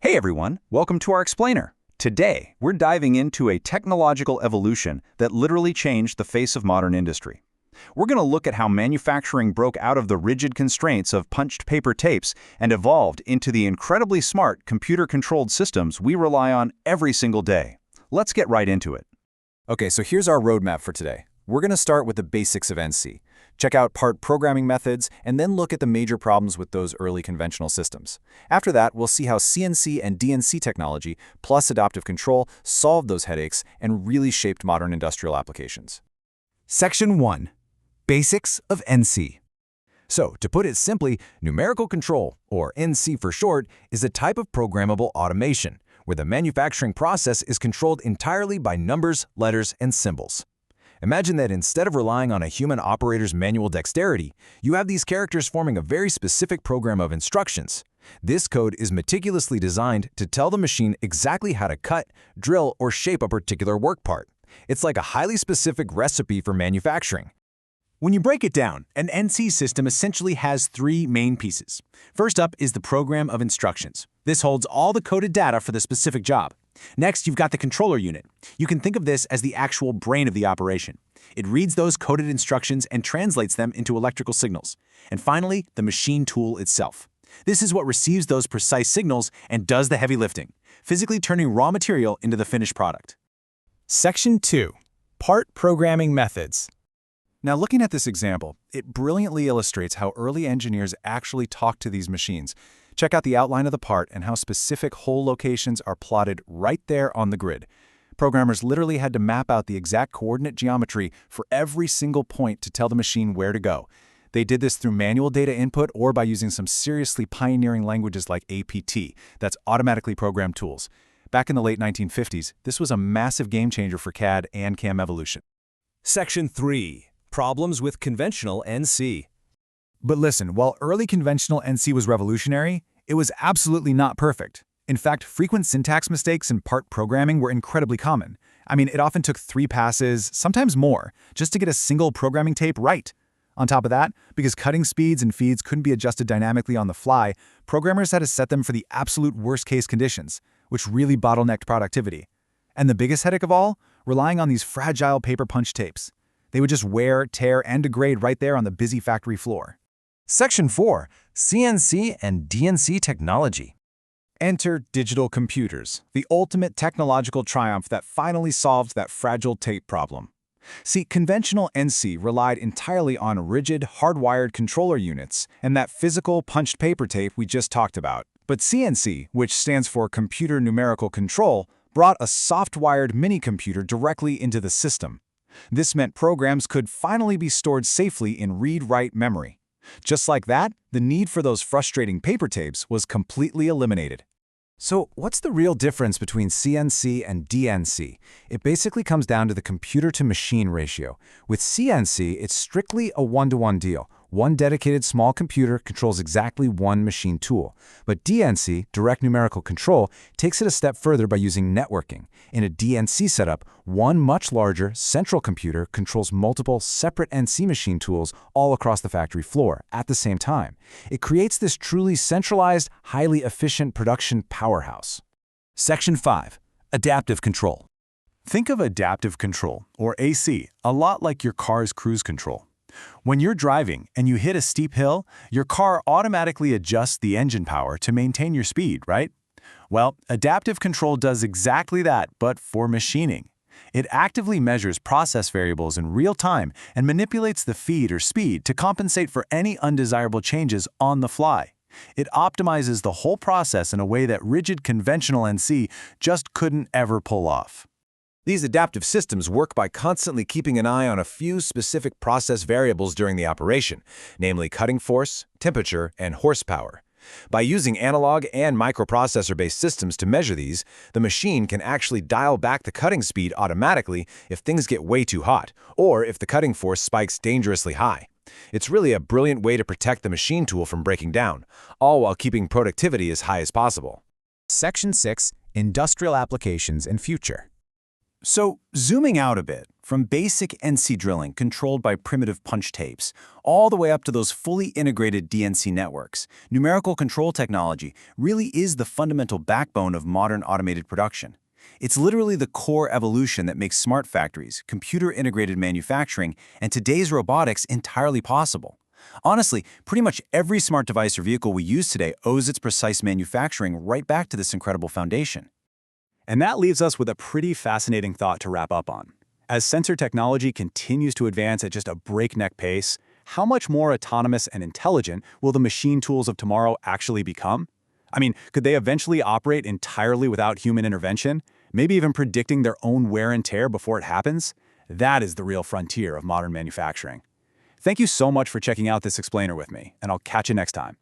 Hey everyone, welcome to our explainer. Today, we're diving into a technological evolution that literally changed the face of modern industry. We're going to look at how manufacturing broke out of the rigid constraints of punched paper tapes and evolved into the incredibly smart computer-controlled systems we rely on every single day. Let's get right into it. Okay, so here's our roadmap for today. We're going to start with the basics of NC, check out part programming methods, and then look at the major problems with those early conventional systems. After that, we'll see how CNC and DNC technology plus adaptive control solved those headaches and really shaped modern industrial applications. Section 1. Basics of NC. So, to put it simply, numerical control, or NC for short, is a type of programmable automation, where the manufacturing process is controlled entirely by numbers, letters, and symbols. Imagine that instead of relying on a human operator's manual dexterity, you have these characters forming a very specific program of instructions. This code is meticulously designed to tell the machine exactly how to cut, drill, or shape a particular work part. It's like a highly specific recipe for manufacturing. When you break it down, an NC system essentially has three main pieces. First up is the program of instructions. This holds all the coded data for the specific job. Next, you've got the controller unit. You can think of this as the actual brain of the operation. It reads those coded instructions and translates them into electrical signals. And finally, the machine tool itself. This is what receives those precise signals and does the heavy lifting, physically turning raw material into the finished product. Section 2. Part programming methods. Now, looking at this example, it brilliantly illustrates how early engineers actually talked to these machines. Check out the outline of the part and how specific hole locations are plotted right there on the grid. Programmers literally had to map out the exact coordinate geometry for every single point to tell the machine where to go. They did this through manual data input or by using some seriously pioneering languages like APT, that's automatically programmed tools. Back in the late 1950s, this was a massive game changer for CAD and CAM evolution. Section 3. Problems with conventional NC. But listen, while early conventional NC was revolutionary, it was absolutely not perfect. In fact, frequent syntax mistakes in part programming were incredibly common. It often took 3 passes, sometimes more, just to get a single programming tape right. On top of that, because cutting speeds and feeds couldn't be adjusted dynamically on the fly, programmers had to set them for the absolute worst-case conditions, which really bottlenecked productivity. And the biggest headache of all? Relying on these fragile paper punch tapes. They would just wear, tear, and degrade right there on the busy factory floor. Section 4. CNC and DNC technology. Enter digital computers, the ultimate technological triumph that finally solved that fragile tape problem. See, conventional NC relied entirely on rigid, hardwired controller units and that physical punched paper tape we just talked about. But CNC, which stands for Computer Numerical Control, brought a soft-wired mini-computer directly into the system. This meant programs could finally be stored safely in read-write memory. Just like that, the need for those frustrating paper tapes was completely eliminated. So, what's the real difference between CNC and DNC? It basically comes down to the computer-to-machine ratio. With CNC, it's strictly a one-to-one deal. One dedicated small computer controls exactly one machine tool. But DNC, direct numerical control, takes it a step further by using networking. In a DNC setup, one much larger central computer controls multiple separate NC machine tools all across the factory floor at the same time. It creates this truly centralized, highly efficient production powerhouse. Section 5. Adaptive control. Think of adaptive control, or AC, a lot like your car's cruise control. When you're driving and you hit a steep hill, your car automatically adjusts the engine power to maintain your speed, right? Well, adaptive control does exactly that, but for machining. It actively measures process variables in real time and manipulates the feed or speed to compensate for any undesirable changes on the fly. It optimizes the whole process in a way that rigid conventional NC just couldn't ever pull off. These adaptive systems work by constantly keeping an eye on a few specific process variables during the operation, namely cutting force, temperature, and horsepower. By using analog and microprocessor-based systems to measure these, the machine can actually dial back the cutting speed automatically if things get way too hot, or if the cutting force spikes dangerously high. It's really a brilliant way to protect the machine tool from breaking down, all while keeping productivity as high as possible. Section 6. Industrial applications and future. So, zooming out a bit, from basic NC drilling controlled by primitive punch tapes, all the way up to those fully integrated DNC networks, numerical control technology really is the fundamental backbone of modern automated production. It's literally the core evolution that makes smart factories, computer-integrated manufacturing, and today's robotics entirely possible. Honestly, pretty much every smart device or vehicle we use today owes its precise manufacturing right back to this incredible foundation. And that leaves us with a pretty fascinating thought to wrap up on. As sensor technology continues to advance at just a breakneck pace, how much more autonomous and intelligent will the machine tools of tomorrow actually become? I mean, could they eventually operate entirely without human intervention, maybe even predicting their own wear and tear before it happens? That is the real frontier of modern manufacturing. Thank you so much for checking out this explainer with me, and I'll catch you next time.